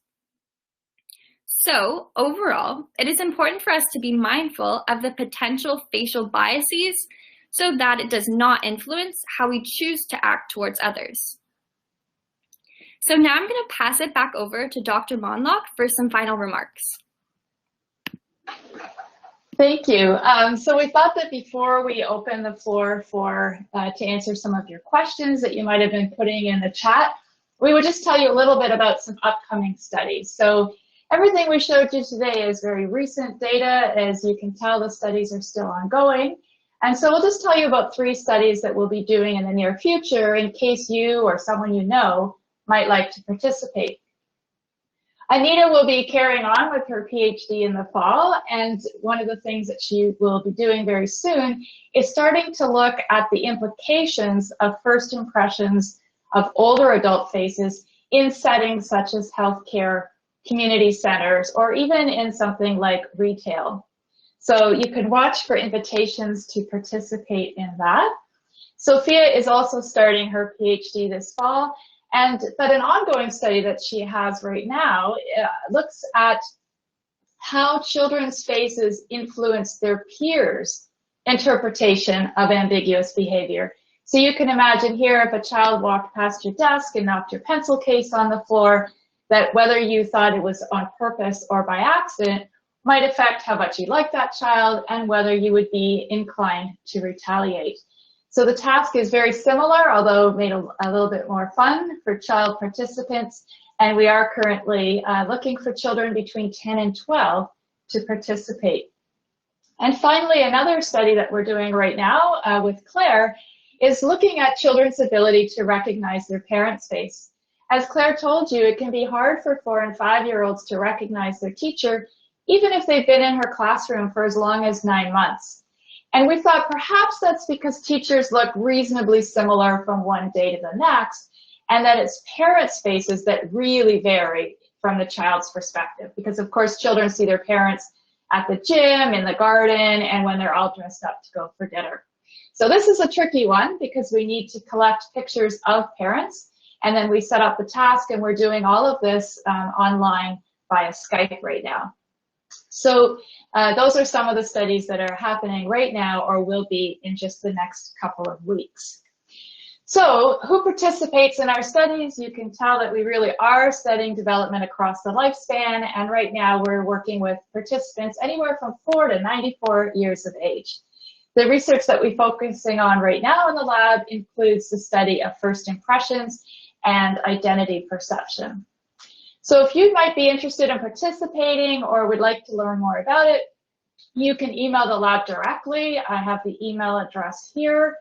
So, overall, it is important for us to be mindful of the potential facial biases so that it does not influence how we choose to act towards others. So now I'm going to pass it back over to Dr. Mondloch for some final remarks. Thank you. So we thought that before we open the floor for to answer some of your questions that you might have been putting in the chat, we would just tell you a little bit about some upcoming studies. So everything we showed you today is very recent data. As you can tell, the studies are still ongoing. And so we'll just tell you about 3 studies that we'll be doing in the near future in case you or someone you know might like to participate. Anita will be carrying on with her PhD in the fall, and one of the things that she will be doing very soon is starting to look at the implications of first impressions of older adult faces in settings such as healthcare, community centers, or even in something like retail. So you can watch for invitations to participate in that. Sophia is also starting her PhD this fall, but an ongoing study that she has right now looks at how children's faces influence their peers' interpretation of ambiguous behavior. So you can imagine here, if a child walked past your desk and knocked your pencil case on the floor, that whether you thought it was on purpose or by accident might affect how much you like that child and whether you would be inclined to retaliate. So the task is very similar, although made a little bit more fun for child participants. And we are currently looking for children between 10 and 12 to participate. And finally, another study that we're doing right now with Claire is looking at children's ability to recognize their parent's face. As Claire told you, it can be hard for 4- and 5-year-olds to recognize their teacher, even if they've been in her classroom for as long as 9 months. And we thought perhaps that's because teachers look reasonably similar from one day to the next, and that it's parents' faces that really vary from the child's perspective. Because of course, children see their parents at the gym, in the garden, and when they're all dressed up to go for dinner. So this is a tricky one because we need to collect pictures of parents, and then we set up the task, and we're doing all of this online via Skype right now. So those are some of the studies that are happening right now or will be in just the next couple of weeks. So who participates in our studies? You can tell that we really are studying development across the lifespan, and right now we're working with participants anywhere from 4 to 94 years of age. The research that we're focusing on right now in the lab includes the study of first impressions and identity perception. So if you might be interested in participating or would like to learn more about it, you can email the lab directly. I have the email address here.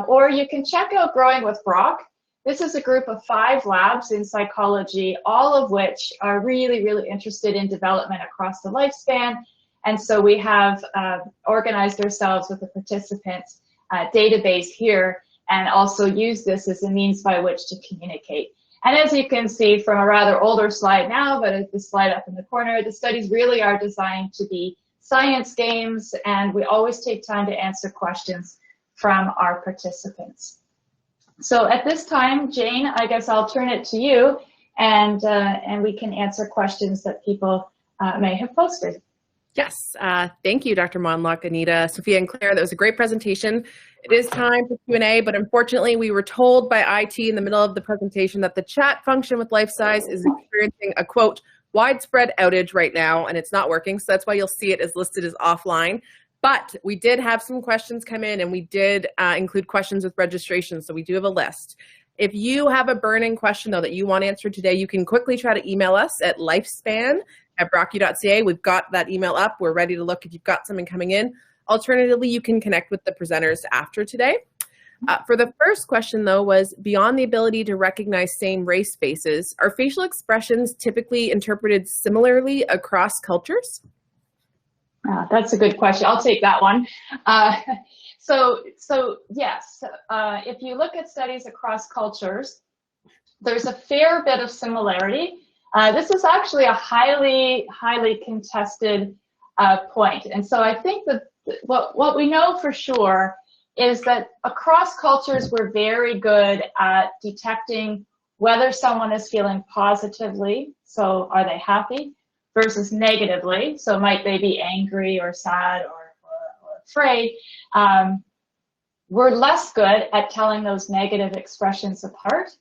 Or you can check out Growing with Brock. This is a group of 5 labs in psychology, all of which are really, really interested in development across the lifespan. And so we have organized ourselves with the participants database here and also use this as a means by which to communicate. And as you can see from a rather older slide now, but the slide up in the corner, the studies really are designed to be science games, and we always take time to answer questions from our participants. So at this time, Jane, I guess I'll turn it to you, and we can answer questions that people may have posted. Yes, thank you, Dr. Mondloch, Anita, Sophia, and Claire. That was a great presentation. It is time for Q&A, but unfortunately, we were told by IT in the middle of the presentation that the chat function with LifeSize is experiencing a, quote, widespread outage right now, and it's not working, so that's why you'll see it as listed as offline. But we did have some questions come in, and we did include questions with registration, so we do have a list. If you have a burning question, though, that you want answered today, you can quickly try to email us at lifespan@broccu.ca. We've got that email up. We're ready to look if you've got something coming in. Alternatively, you can connect with the presenters after today. For the first question, though, was beyond the ability to recognize same race faces, are facial expressions typically interpreted similarly across cultures? That's a good question. I'll take that one. So yes, if you look at studies across cultures, there's a fair bit of similarity. This is actually a highly contested point. And so I think that what we know for sure is that across cultures, we're very good at detecting whether someone is feeling positively, so are they happy, versus negatively, so might they be angry or sad or afraid. We're less good at telling those negative expressions apart.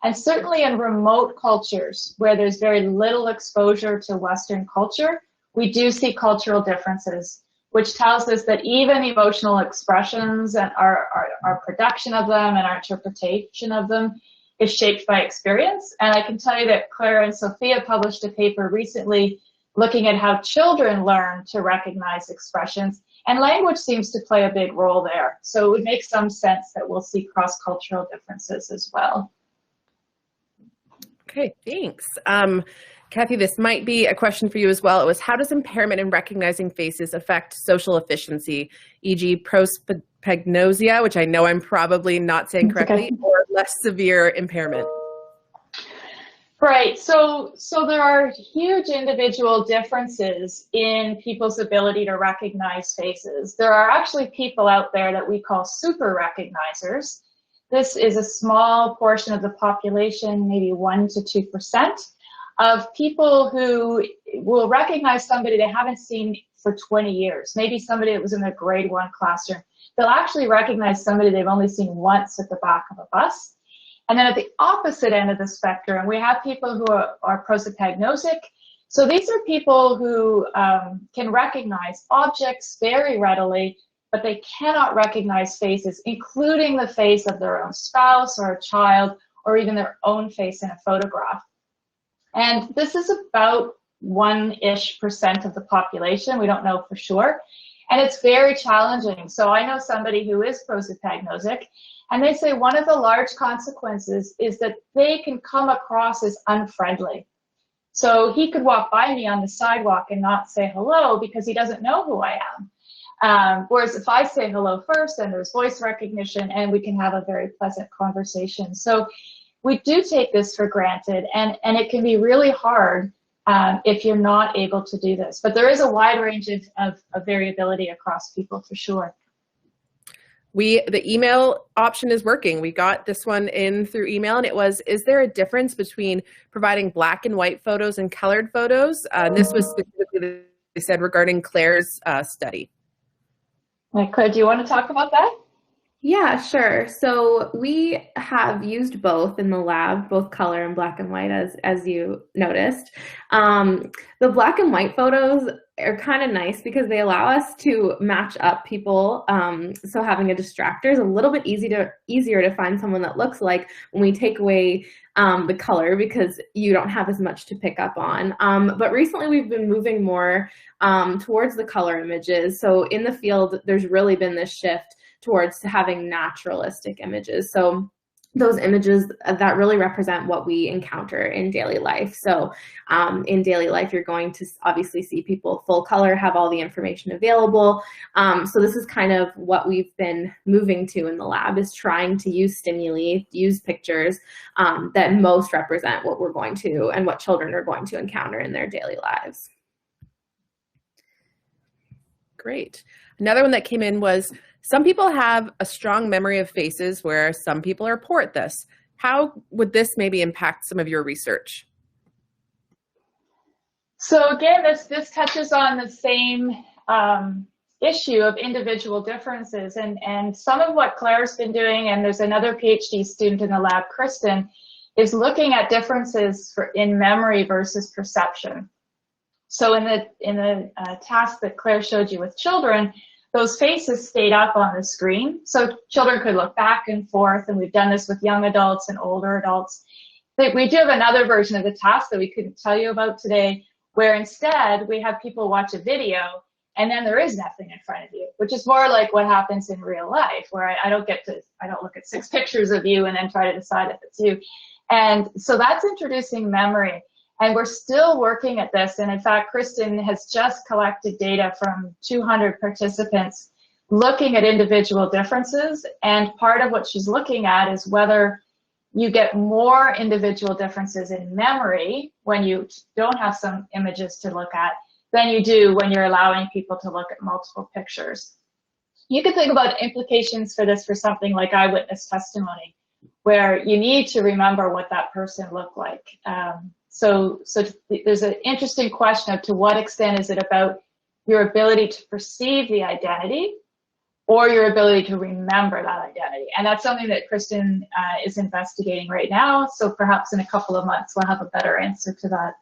And certainly in remote cultures where there's very little exposure to Western culture, we do see cultural differences, which tells us that even emotional expressions and our production of them and our interpretation of them is shaped by experience. And I can tell you that Claire and Sophia published a paper recently looking at how children learn to recognize expressions, and language seems to play a big role there. So it would make some sense that we'll see cross-cultural differences as well. Okay, thanks. Cathy, this might be a question for you as well. It was, how does impairment in recognizing faces affect social efficiency, e.g. prosopagnosia, which I know I'm probably not saying correctly, or less severe impairment? Right, so there are huge individual differences in people's ability to recognize faces. There are actually people out there that we call super recognizers. This is a small portion of the population, maybe 1 to 2%, of people who will recognize somebody they haven't seen for 20 years, maybe somebody that was in their grade 1 classroom. They'll actually recognize somebody they've only seen once at the back of a bus. And then at the opposite end of the spectrum, we have people who are prosopagnosic. So these are people who can recognize objects very readily, but they cannot recognize faces, including the face of their own spouse or a child, or even their own face in a photograph. And this is about 1-ish% of the population. We don't know for sure. And it's very challenging. So I know somebody who is prosopagnosic, and they say one of the large consequences is that they can come across as unfriendly. So he could walk by me on the sidewalk and not say hello because he doesn't know who I am. Whereas if I say hello first, then there's voice recognition and we can have a very pleasant conversation. So we do take this for granted, and it can be really hard if you're not able to do this. But there is a wide range of variability across people for sure. The email option is working. We got this one in through email, and it was, is there a difference between providing black and white photos and colored photos? And this was specifically the they said regarding Claire's study. Claire, do you want to talk about that? Yeah, sure. So we have used both in the lab, both color and black and white, as you noticed. The black and white photos are kind of nice because they allow us to match up people. So having a distractor is a little bit easier to find someone that looks like when we take away the color, because you don't have as much to pick up on. But recently we've been moving more towards the color images. So in the field, there's really been this shift towards having naturalistic images. So those images that really represent what we encounter in daily life. So in daily life, you're going to obviously see people full color, have all the information available. So this is kind of what we've been moving to in the lab, is trying to use stimuli, use pictures that most represent what we're going to and what children are going to encounter in their daily lives. Great. Another one that came in was, some people have a strong memory of faces where some people are poor at this. How would this maybe impact some of your research? So again, this touches on the same issue of individual differences, and some of what Claire's been doing, and there's another PhD student in the lab, Kristen, is looking at differences in memory versus perception. So in the task that Claire showed you with children, those faces stayed up on the screen, so children could look back and forth, and we've done this with young adults and older adults. We do have another version of the task that we couldn't tell you about today, where instead we have people watch a video and then there is nothing in front of you, which is more like what happens in real life, where I don't look at 6 pictures of you and then try to decide if it's you. And so that's introducing memory. And we're still working at this. And in fact, Kristen has just collected data from 200 participants looking at individual differences. And part of what she's looking at is whether you get more individual differences in memory when you don't have some images to look at than you do when you're allowing people to look at multiple pictures. You can think about implications for this for something like eyewitness testimony, where you need to remember what that person looked like. So there's an interesting question of to what extent is it about your ability to perceive the identity or your ability to remember that identity. And that's something that Kristen is investigating right now. So perhaps in a couple of months, we'll have a better answer to that.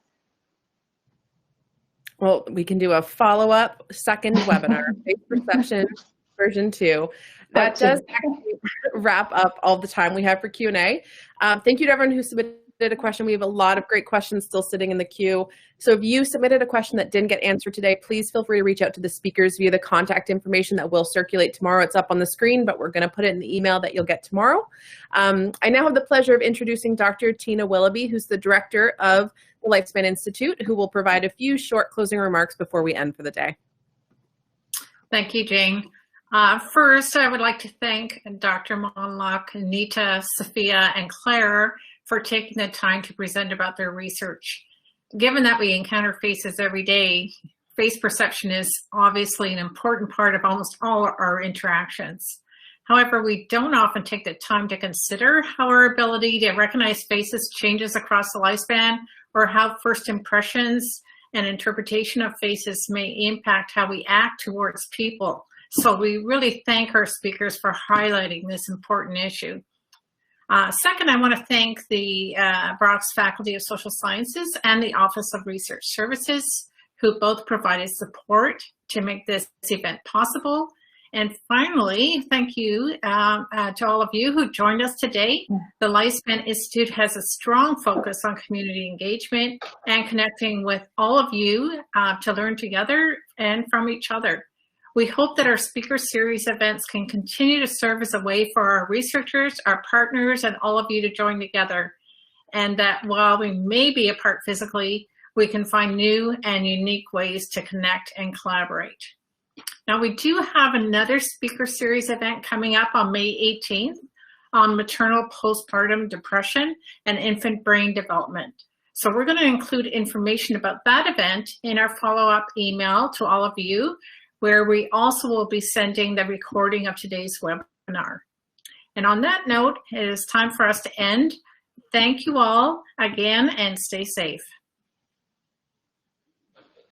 Well, we can do a follow-up second webinar, Face Perception version 2. That does actually wrap up all the time we have for Q&A. Thank you to everyone who submitted a question. We have a lot of great questions still sitting in the queue. So if you submitted a question that didn't get answered today, please feel free to reach out to the speakers via the contact information that will circulate tomorrow. It's up on the screen, but we're going to put it in the email that you'll get tomorrow. I now have the pleasure of introducing Dr. Tina Willoughby, who's the director of the Lifespan Institute, who will provide a few short closing remarks before we end for the day. Thank you, Jane. First, I would like to thank Dr. Mondloch, Anita, Sophia, and Claire for taking the time to present about their research. Given that we encounter faces every day, face perception is obviously an important part of almost all our interactions. However, we don't often take the time to consider how our ability to recognize faces changes across the lifespan, or how first impressions and interpretation of faces may impact how we act towards people. So we really thank our speakers for highlighting this important issue. Second, I want to thank the Brock's Faculty of Social Sciences and the Office of Research Services, who both provided support to make this event possible. And finally, thank you to all of you who joined us today. The Lifespan Institute has a strong focus on community engagement and connecting with all of you to learn together and from each other. We hope that our speaker series events can continue to serve as a way for our researchers, our partners, and all of you to join together. And that while we may be apart physically, we can find new and unique ways to connect and collaborate. Now, we do have another speaker series event coming up on May 18th on maternal postpartum depression and infant brain development. So we're going to include information about that event in our follow-up email to all of you, where we also will be sending the recording of today's webinar. And on that note, it is time for us to end. Thank you all again, and stay safe.